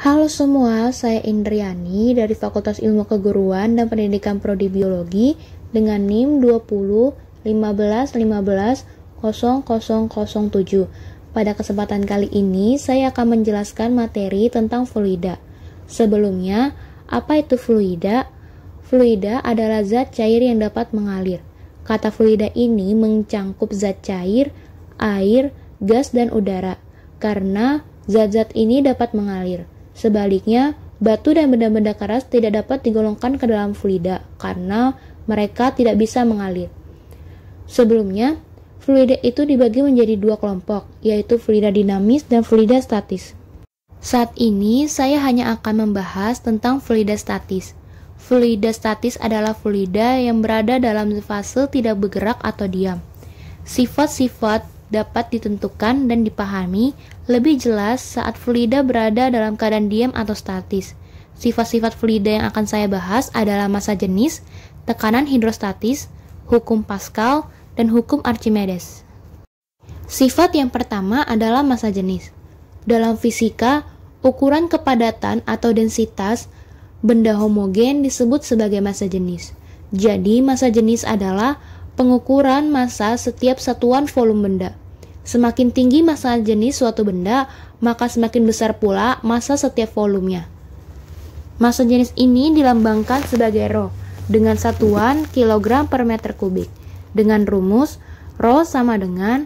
Halo semua, saya Indriani dari Fakultas Ilmu Keguruan dan Pendidikan Prodi Biologi dengan NIM 2015150007. Pada kesempatan kali ini, saya akan menjelaskan materi tentang fluida. Sebelumnya, apa itu fluida? Fluida adalah zat cair yang dapat mengalir. Kata fluida ini mencangkup zat cair, air, gas, dan udara, karena zat-zat ini dapat mengalir. Sebaliknya, batu dan benda-benda keras tidak dapat digolongkan ke dalam fluida karena mereka tidak bisa mengalir. Sebelumnya, fluida itu dibagi menjadi dua kelompok, yaitu fluida dinamis dan fluida statis. Saat ini, saya hanya akan membahas tentang fluida statis. Fluida statis adalah fluida yang berada dalam fase tidak bergerak atau diam. Sifat-sifat dapat ditentukan dan dipahami lebih jelas saat fluida berada dalam keadaan diam atau statis. Sifat-sifat fluida yang akan saya bahas adalah massa jenis, tekanan hidrostatis, hukum Pascal, dan hukum Archimedes. Sifat yang pertama adalah massa jenis. Dalam fisika, ukuran kepadatan atau densitas benda homogen disebut sebagai massa jenis. Jadi, massa jenis adalah pengukuran massa setiap satuan volume benda. Semakin tinggi massa jenis suatu benda, maka semakin besar pula massa setiap volumenya. Massa jenis ini dilambangkan sebagai Rho dengan satuan kilogram per meter kubik. Dengan rumus Rho sama dengan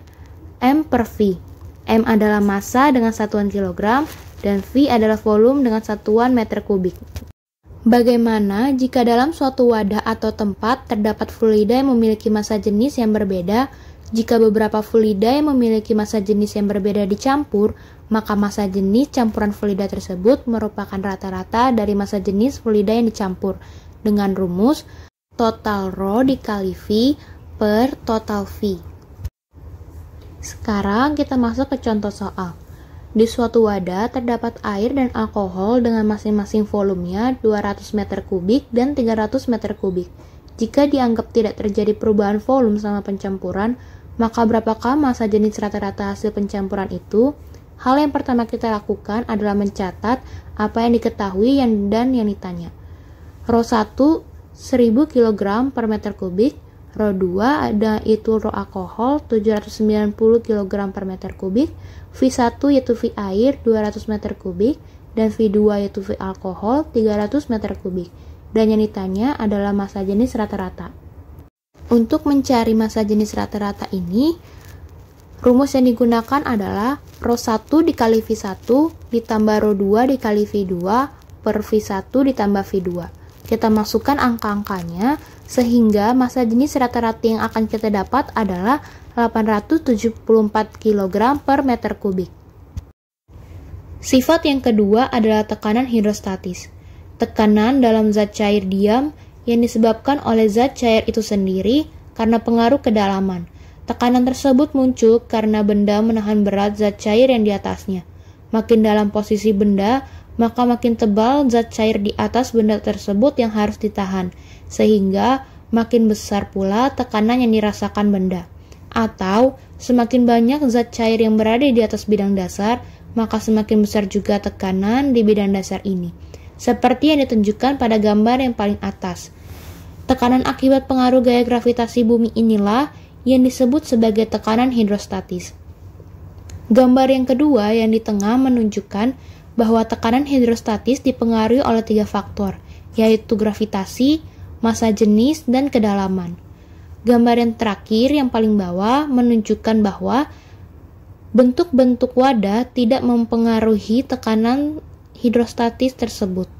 M per V. M adalah massa dengan satuan kilogram dan V adalah volume dengan satuan meter kubik. Bagaimana jika dalam suatu wadah atau tempat terdapat fluida yang memiliki massa jenis yang berbeda? Jika beberapa fluida yang memiliki massa jenis yang berbeda dicampur, maka massa jenis campuran fluida tersebut merupakan rata-rata dari massa jenis fluida yang dicampur dengan rumus total Rho dikali V per total V. Sekarang kita masuk ke contoh soal. Di suatu wadah terdapat air dan alkohol dengan masing-masing volumenya 200 meter kubik dan 300 meter kubik. Jika dianggap tidak terjadi perubahan volume selama pencampuran, maka berapakah massa jenis rata-rata hasil pencampuran itu? Hal yang pertama kita lakukan adalah mencatat apa yang diketahui dan yang ditanya. Rho 1 1000 kg per meter kubik, Rho 2 yaitu Rho alkohol 790 kg per meter kubik, V1 yaitu V air 200 meter kubik, dan V2 yaitu V alkohol 300 meter kubik. Dan yang ditanya adalah massa jenis rata-rata. Untuk mencari massa jenis rata-rata ini, rumus yang digunakan adalah Rho 1 dikali V1 ditambah Rho 2 dikali V2 per V1 ditambah V2. Kita masukkan angka-angkanya sehingga massa jenis rata-rata yang akan kita dapat adalah 874 kg per meter kubik. Sifat yang kedua adalah tekanan hidrostatis. Tekanan dalam zat cair diam yang disebabkan oleh zat cair itu sendiri karena pengaruh kedalaman. Tekanan tersebut muncul karena benda menahan berat zat cair yang di atasnya. Makin dalam posisi benda, maka makin tebal zat cair di atas benda tersebut yang harus ditahan, sehingga makin besar pula tekanan yang dirasakan benda. Atau, semakin banyak zat cair yang berada di atas bidang dasar, maka semakin besar juga tekanan di bidang dasar ini. Seperti yang ditunjukkan pada gambar yang paling atas. Tekanan akibat pengaruh gaya gravitasi bumi inilah yang disebut sebagai tekanan hidrostatis. Gambar yang kedua yang di tengah menunjukkan bahwa tekanan hidrostatis dipengaruhi oleh 3 faktor, yaitu gravitasi, massa jenis, dan kedalaman. Gambar yang terakhir yang paling bawah menunjukkan bahwa bentuk-bentuk wadah tidak mempengaruhi tekanan hidrostatis tersebut.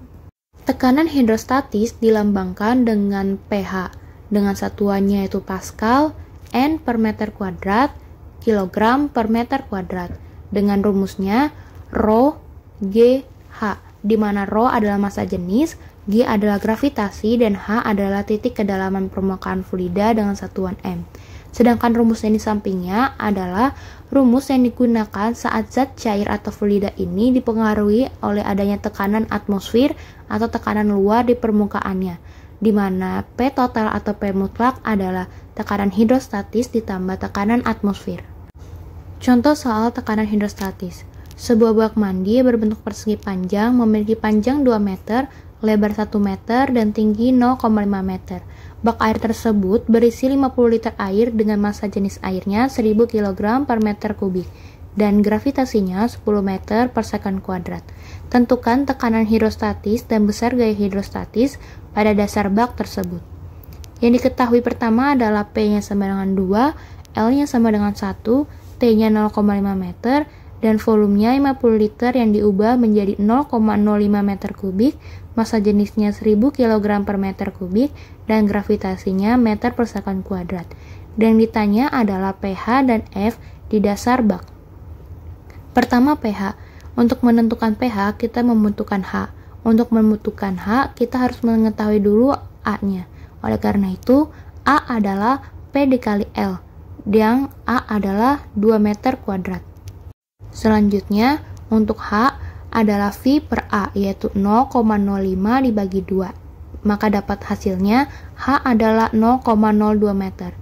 Tekanan hidrostatis dilambangkan dengan pH, dengan satuannya yaitu Pascal, N per meter kuadrat, kilogram per meter kuadrat, dengan rumusnya Rho G H, di mana Rho adalah massa jenis, G adalah gravitasi, dan H adalah titik kedalaman permukaan fluida dengan satuan M. Sedangkan rumus yang di sampingnya adalah rumus yang digunakan saat zat cair atau fluida ini dipengaruhi oleh adanya tekanan atmosfer atau tekanan luar di permukaannya, di mana P total atau P mutlak adalah tekanan hidrostatis ditambah tekanan atmosfer. Contoh soal tekanan hidrostatis. Sebuah bak mandi berbentuk persegi panjang memiliki panjang 2 meter, lebar 1 meter, dan tinggi 0,5 meter. Bak air tersebut berisi 50 liter air dengan massa jenis airnya 1000 kg per meter kubik dan gravitasinya 10 meter per second kuadrat. Tentukan tekanan hidrostatis dan besar gaya hidrostatis pada dasar bak tersebut. Yang diketahui pertama adalah P-nya sama dengan 2, L-nya sama dengan 1, T-nya 0,5 meter, dan volumenya 50 liter yang diubah menjadi 0,05 meter kubik, massa jenisnya 1000 kg per meter kubik, dan gravitasinya meter per second kuadrat. Dan yang ditanya adalah pH dan F di dasar bak. Pertama pH. Untuk menentukan pH, kita membutuhkan H. Untuk membutuhkan H, kita harus mengetahui dulu A-nya. Oleh karena itu, A adalah P dikali L, yang A adalah 2 meter kuadrat. Selanjutnya, untuk H adalah V per A, yaitu 0,05 dibagi 2. Maka dapat hasilnya H adalah 0,02 meter.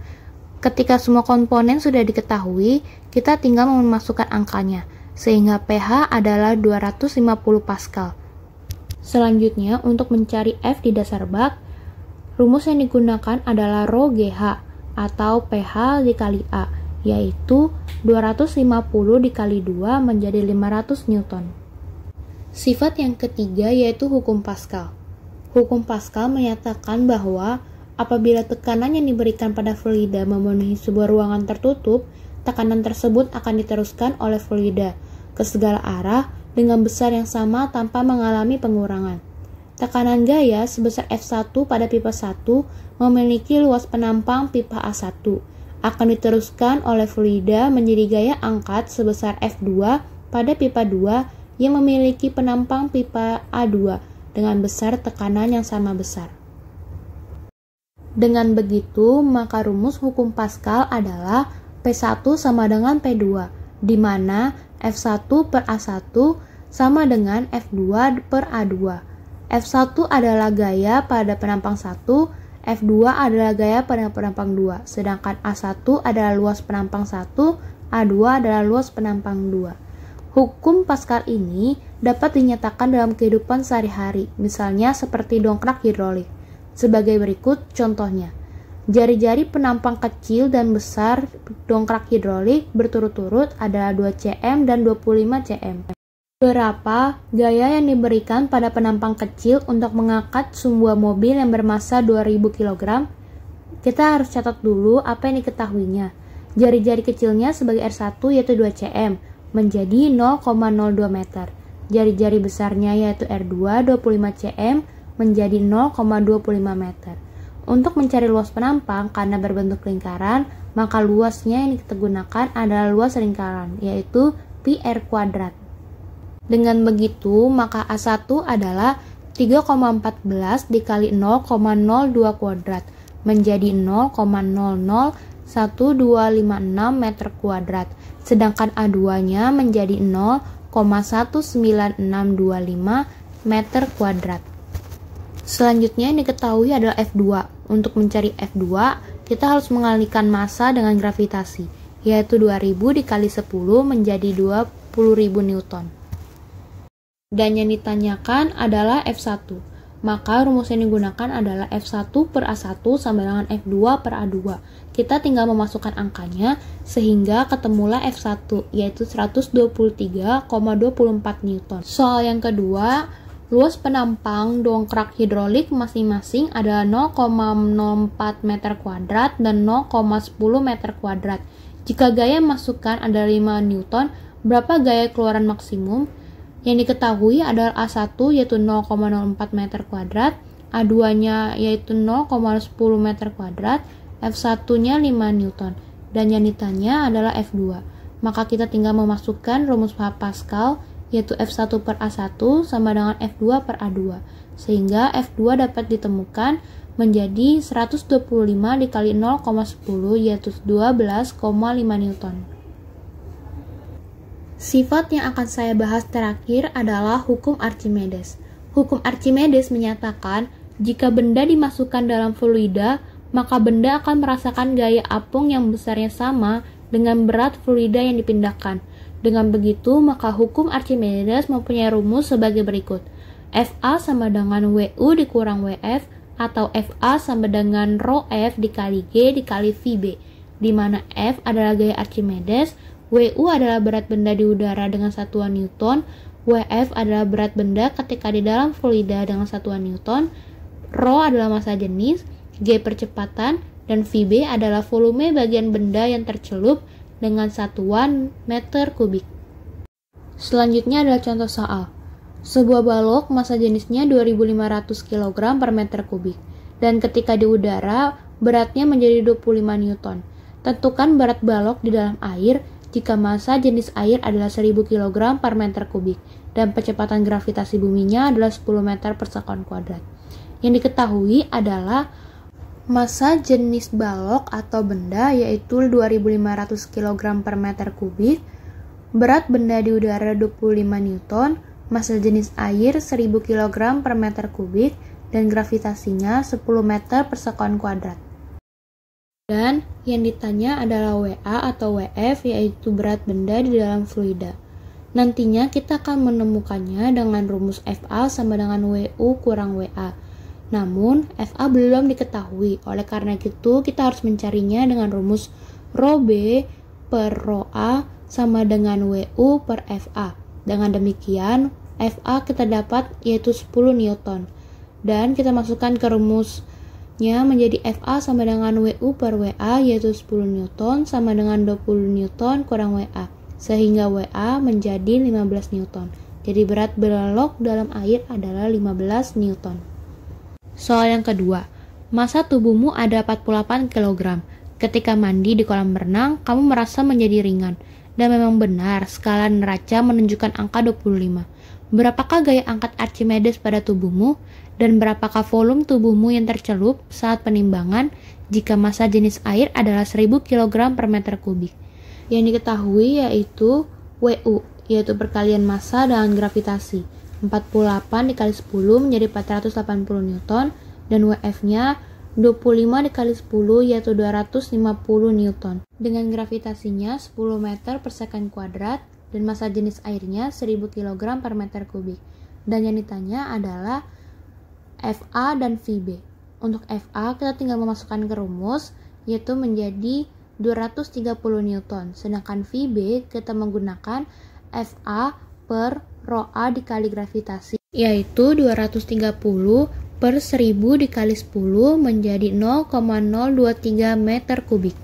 Ketika semua komponen sudah diketahui, kita tinggal memasukkan angkanya, sehingga pH adalah 250 Pascal. Selanjutnya, untuk mencari F di dasar bak, rumus yang digunakan adalah Rho GH atau pH dikali A, yaitu 250 dikali 2 menjadi 500 Newton. Sifat yang ketiga yaitu hukum Pascal. Hukum Pascal menyatakan bahwa apabila tekanan yang diberikan pada fluida memenuhi sebuah ruangan tertutup, tekanan tersebut akan diteruskan oleh fluida ke segala arah dengan besar yang sama tanpa mengalami pengurangan. Tekanan gaya sebesar F1 pada pipa 1 memiliki luas penampang pipa A1 akan diteruskan oleh fluida menjadi gaya angkat sebesar F2 pada pipa 2 yang memiliki penampang pipa A2 dengan besar tekanan yang sama besar. Dengan begitu, maka rumus hukum Pascal adalah P1 sama dengan P2, di mana F1 per A1 sama dengan F2 per A2. F1 adalah gaya pada penampang 1, F2 adalah gaya pada penampang 2, sedangkan A1 adalah luas penampang 1, A2 adalah luas penampang 2. Hukum Pascal ini dapat dinyatakan dalam kehidupan sehari-hari, misalnya seperti dongkrak hidrolik. Sebagai berikut contohnya. Jari-jari penampang kecil dan besar dongkrak hidrolik berturut-turut adalah 2 cm dan 25 cm. Berapa gaya yang diberikan pada penampang kecil untuk mengangkat sebuah mobil yang bermassa 2000 kg? Kita harus catat dulu apa yang diketahuinya. Jari-jari kecilnya sebagai R1 yaitu 2 cm menjadi 0,02 meter. Jari-jari besarnya yaitu R2 25 cm menjadi 0,25 meter. Untuk mencari luas penampang karena berbentuk lingkaran, maka luasnya yang kita gunakan adalah luas lingkaran, yaitu pi r kuadrat. Dengan begitu, maka A1 adalah 3,14 dikali 0,02 kuadrat menjadi 0,001256 meter kuadrat, sedangkan A2-nya menjadi 0,19625 meter kuadrat. Selanjutnya yang diketahui adalah F2. Untuk mencari F2, kita harus mengalihkan massa dengan gravitasi, yaitu 2000 dikali 10 menjadi 20.000 Newton. Dan yang ditanyakan adalah F1. Maka rumus yang digunakan adalah F1 per A1 sama dengan F2 per A2. Kita tinggal memasukkan angkanya sehingga ketemulah F1, yaitu 123,24 Newton. Soal yang kedua, luas penampang dongkrak hidrolik masing-masing adalah 0,04 meter kuadrat dan 0,10 meter kuadrat. Jika gaya masukkan adalah 5 Newton, berapa gaya keluaran maksimum? Yang diketahui adalah A1 yaitu 0,04 meter kuadrat, A2-nya yaitu 0,10 meter kuadrat, F1-nya 5 Newton, dan yang ditanya adalah F2. Maka kita tinggal memasukkan rumus Pascal, yaitu F1 per A1 sama dengan F2 per A2, sehingga F2 dapat ditemukan menjadi 125 dikali 0,10 yaitu 12,5 Newton. Sifat yang akan saya bahas terakhir adalah hukum Archimedes. Hukum Archimedes menyatakan jika benda dimasukkan dalam fluida, maka benda akan merasakan gaya apung yang besarnya sama dengan berat fluida yang dipindahkan. Dengan begitu, maka hukum Archimedes mempunyai rumus sebagai berikut. FA sama dengan WU dikurang WF, atau FA sama dengan rho F dikali G dikali VB, di mana F adalah gaya Archimedes, WU adalah berat benda di udara dengan satuan Newton, WF adalah berat benda ketika di dalam fluida dengan satuan Newton, rho adalah massa jenis, G percepatan, dan VB adalah volume bagian benda yang tercelup dengan satuan meter kubik. Selanjutnya adalah contoh soal. Sebuah balok massa jenisnya 2500 kg per meter kubik, dan ketika di udara beratnya menjadi 25 Newton. Tentukan berat balok di dalam air jika massa jenis air adalah 1000 kg per meter kubik, dan kecepatan gravitasi buminya adalah 10 meter per sekon kuadrat. Yang diketahui adalah massa jenis balok atau benda yaitu 2500 kg per meter kubik, berat benda di udara 25 Newton, massa jenis air 1000 kg per meter kubik, dan gravitasinya 10 meter per sekon kuadrat. Dan yang ditanya adalah WA atau WF yaitu berat benda di dalam fluida. Nantinya kita akan menemukannya dengan rumus FA sama dengan WU kurang WA. Namun, FA belum diketahui, oleh karena itu kita harus mencarinya dengan rumus rho B per rho A sama dengan WU per FA. Dengan demikian, FA kita dapat yaitu 10 Newton. Dan kita masukkan ke rumusnya menjadi FA sama dengan WU per WA yaitu 10 Newton sama dengan 20 Newton kurang WA. Sehingga WA menjadi 15 Newton. Jadi berat balok dalam air adalah 15 Newton. Soal yang kedua, massa tubuhmu ada 48 kg. Ketika mandi di kolam renang, kamu merasa menjadi ringan. Dan memang benar, skala neraca menunjukkan angka 25. Berapakah gaya angkat Archimedes pada tubuhmu? Dan berapakah volume tubuhmu yang tercelup saat penimbangan jika massa jenis air adalah 1000 kg per meter kubik? Yang diketahui yaitu WU, yaitu perkalian massa dengan gravitasi. 48 dikali 10 menjadi 480 Newton, dan WF-nya 25 dikali 10 yaitu 250 Newton. Dengan gravitasinya 10 meter per second kuadrat, dan massa jenis airnya 1000 kg per meter kubik. Dan yang ditanya adalah FA dan VB. Untuk FA kita tinggal memasukkan ke rumus, yaitu menjadi 230 Newton. Sedangkan VB kita menggunakan FA per rho A dikali gravitasi, yaitu 230 per 1000 dikali 10 menjadi 0,023 meter kubik.